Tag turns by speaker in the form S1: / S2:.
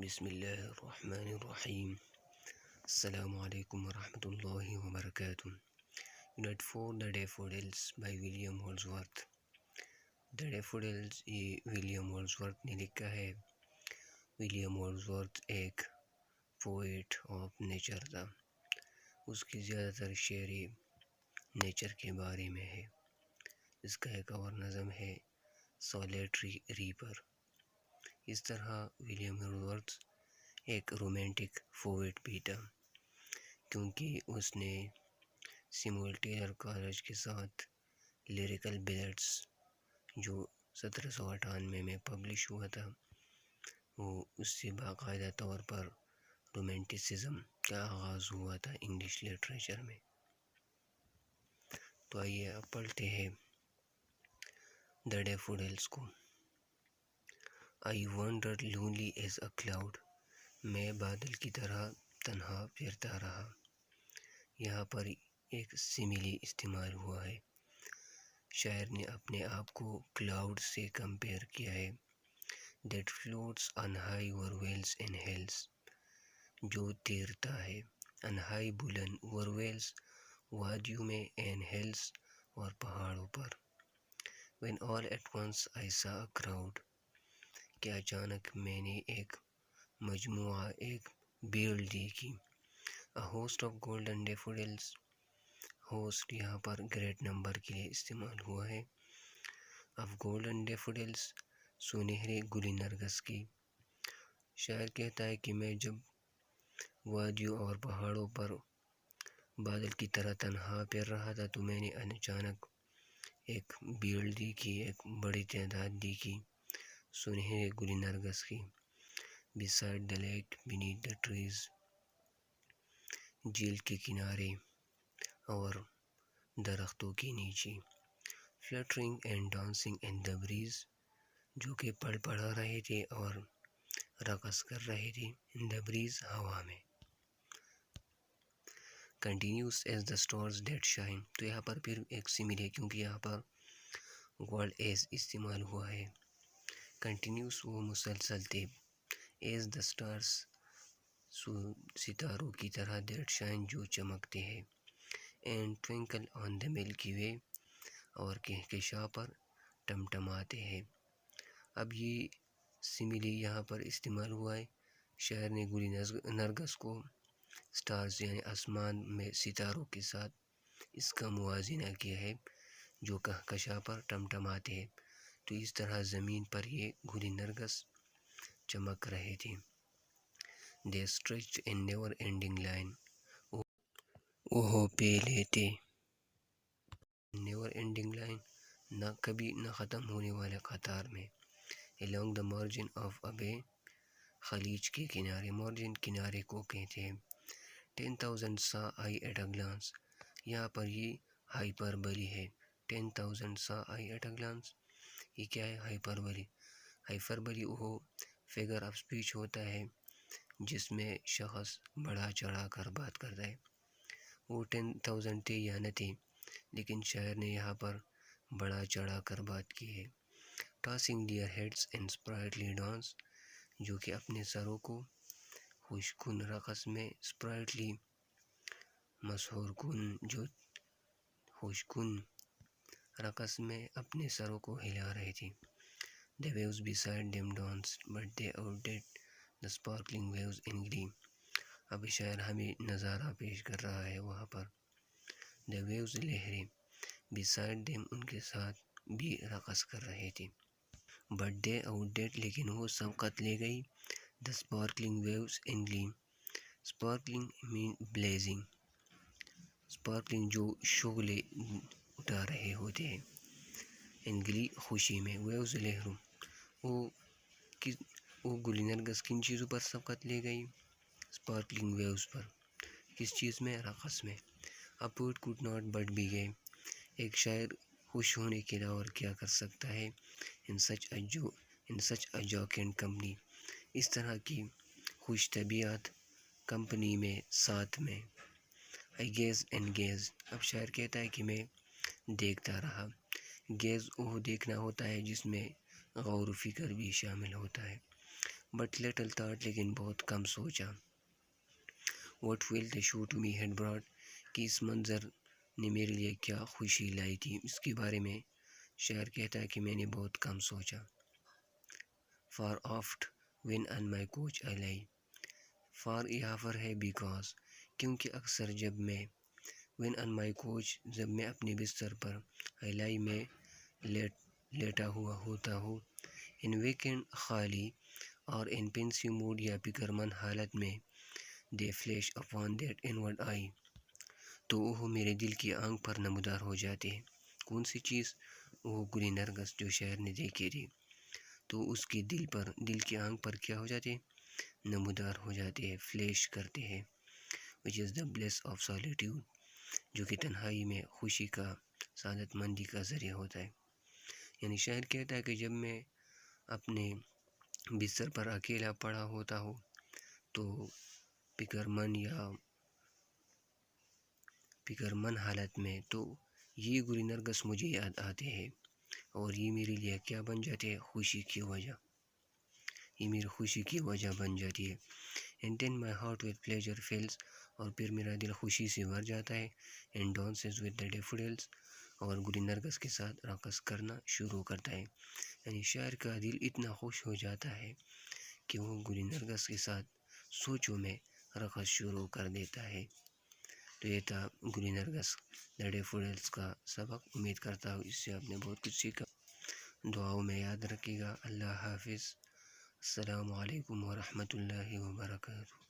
S1: بسم اللہ الرحمن الرحیم۔ السلام علیکم ورحمۃ اللہ وبرکاتہ۔ Unit 4 the daffodils by William Wordsworth. The daffodils یہ ولیم ہولزورتھ نے لکھا ہے۔ ولیم ہولزورتھ ایک پوئٹ آف نیچر تھا۔ اس کی زیادہ تر شعری نیچر کے بارے میں ہے۔ اس کا ایک اور نظم ہے سولیٹری ریپر۔ اس طرح ولیم ہولزورتھ ایک رومانٹک پوئٹ بھی تھا، کیونکہ اس نے سیموئل ٹیلر کالج کے ساتھ لیریکل بیلٹس جو 1798 میں پبلش ہوا تھا، وہ اس سے باقاعدہ طور پر رومانٹسزم کا آغاز ہوا تھا انگلش لٹریچر میں۔ تو آئیے اب پڑھتے ہیں دا ڈیفوڈلز کو۔ I wandered lonely as a cloud۔ میں بادل کی طرح تنہا پھرتا رہا۔ یہاں پر ایک سیملی استعمال ہوا ہے۔ شاعر نے اپنے آپ کو کلاؤڈ سے کمپیئر کیا ہے۔ That floats on high over vales and hills۔ جو تیرتا ہے on high بلند over vales وادیوں میں and hills اور پہاڑوں پر۔ When all at once I saw a crowd۔ کہ اچانک میں نے ایک مجموعہ، ایک بھیڑ دیکھی۔ A host of golden daffodils۔ Host یہاں پر گریٹ نمبر کے لیے استعمال ہوا ہے۔ Of golden daffodils سنہرے گل نرگس کی۔ شاعر کہتا ہے کہ میں جب وادیوں اور پہاڑوں پر بادل کی طرح تنہا پھر رہا تھا تو میں نے اچانک ایک بھیڑ دیکھی، ایک بڑی تعداد دیکھی سنہرے گل نرگس کی۔ Beside the lake beneath the trees۔ جھیل کے کنارے اور درختوں کے نیچے۔ Fluttering and dancing in the breeze۔ جو کہ پڑ پڑا رہے تھے اور رقص کر رہے تھے in the breeze ہوا میں۔ Continuous as the stars that shine۔ تو یہاں پر پھر ایک سمل ہے، کیونکہ یہاں پر ورڈ ایز استعمال ہوا ہے۔ کنٹینیوس وہ مسلسل تھے، ایز دا اسٹارس ستاروں کی طرح، دیٹ شائن جو چمکتے ہیں، اینڈ ٹوینکل آن دا ملکی وے اور کہکشاں پر ٹمٹماتے ہیں۔ اب یہ سملی یہاں پر استعمال ہوا ہے۔ شاعر نے گل نرگس کو اسٹارز یعنی آسمان میں ستاروں کے ساتھ اس کا موازنہ کیا ہے جو کہکشاں پر ٹمٹماتے ہیں۔ تو اس طرح زمین پر یہ گل نرگس چمک رہے تھے۔ They stretched a never ending line۔ وہ پھیلے تھے نیور اینڈنگ لائن، نہ کبھی نہ ختم ہونے والے قطار میں۔ Along the margin of a bay۔ خلیج کے کنارے، مارجن کنارے کو کہتے ہیں۔ 10,000 saw I at a glance۔ یہاں پر یہ ہائپربلی ہے۔ 10,000 saw I at a glance۔ یہ کیا ہے؟ ہائپربلی۔ ہائپربلی وہ فگر آف اسپیچ ہوتا ہے جس میں شخص بڑھا چڑھا کر بات کرتا ہے۔ وہ 10,000 تھے یا نہ تھے، لیکن شاعر نے یہاں پر بڑھا چڑھا کر بات کی ہے۔ Tossing their heads in sprightly dance۔ جو کہ اپنے سروں کو خوش کن رقص میں، اسپرائٹلی مسحور کن، جو خوش کن رقص میں اپنے سروں کو ہلا رہے تھے۔ The waves beside them danced but they outdid the sparkling waves in glee۔ اب شاعر ہمیں نظارہ پیش کر رہا ہے وہاں پر۔ The waves لہریں، beside them ان کے ساتھ بھی رقص کر رہے تھے۔ But they outdid لیکن وہ سبقت لے گئی the sparkling waves in glee۔ Sparkling mean blazing۔ Sparkling جو شعلے اٹھا رہے ہوتے ہیں، in glee خوشی میں، waves لہروں۔ وہ گل نرگس کن چیزوں پر سبقت لے گئی؟ اسپارکلنگ ویوز پر۔ کس چیز میں؟ رقص میں۔ A poet could not but be gay۔ ایک شاعر خوش ہونے کے علاوہ اور کیا کر سکتا ہے؟ in such a jocund company۔ اس طرح کی خوش طبیعت کمپنی میں، ساتھ میں۔ I gaze and gaze۔ اب شاعر کہتا ہے کہ میں دیکھتا رہا۔ گیز وہ دیکھنا ہوتا ہے جس میں غور و فکر بھی شامل ہوتا ہے۔ بٹ لٹل تھاٹ لیکن بہت کم سوچا. What wealth the show to me had brought کہ اس منظر نے میرے لیے کیا خوشی لائی تھی. اس کے بارے میں شاعر کہتا ہے کہ میں نے بہت کم سوچا. For oft when on my couch I lie. For یہاں پر ہے بیکاز کیونکہ اکثر جب میں وین ان مائی کوچ جب میں اپنے بستر پر آئی لائی میں لیٹا ہوا ہوتا ہوں. ان ویکینڈ خالی اور ان پینسیو موڈ یا فکرمند حالت میں دے فلیش اپان دیٹ انورڈ آئی تو وہ میرے دل کی آنکھ پر نمودار ہو جاتے ہیں. کون سی چیز؟ وہ گلی نرگس جو شاعر نے دیکھی تھی. تو اس کے دل کی آنکھ پر کیا ہو جاتے ہیں؟ نمودار ہو جاتے ہیں، فلیش کرتے ہیں. وچ از دا بلیس آف سالیٹیوڈ جو کہ تنہائی میں خوشی کا سعادت مندی کا ذریعہ ہوتا ہے. یعنی شاعر کہتا ہے کہ جب میں اپنے بستر پر اکیلا پڑا ہوتا ہوں تو فکر من حالت میں تو یہ گلی نرگس مجھے یاد آتے ہیں اور یہ میرے لیے کیا بن جاتے ہیں؟ خوشی کی وجہ. یہ میری خوشی کی وجہ بن جاتی ہے. And then my heart with pleasure fills اور پھر میرا دل خوشی سے بھر جاتا ہے. And dances with the daffodils اور گلی نرگس کے ساتھ رقص کرنا شروع کرتا ہے. یعنی شاعر کا دل اتنا خوش ہو جاتا ہے کہ وہ گلی نرگس کے ساتھ سوچوں میں رقص شروع کر دیتا ہے. تو یہ تھا گلی نرگس دا ڈیفوڈلز کا سبق. امید کرتا ہوں اس سے آپ نے بہت کچھ سیکھا. دعاؤں میں یاد رکھیے گا. اللہ حافظ. السلام علیکم ورحمۃ اللہ وبرکاتہ.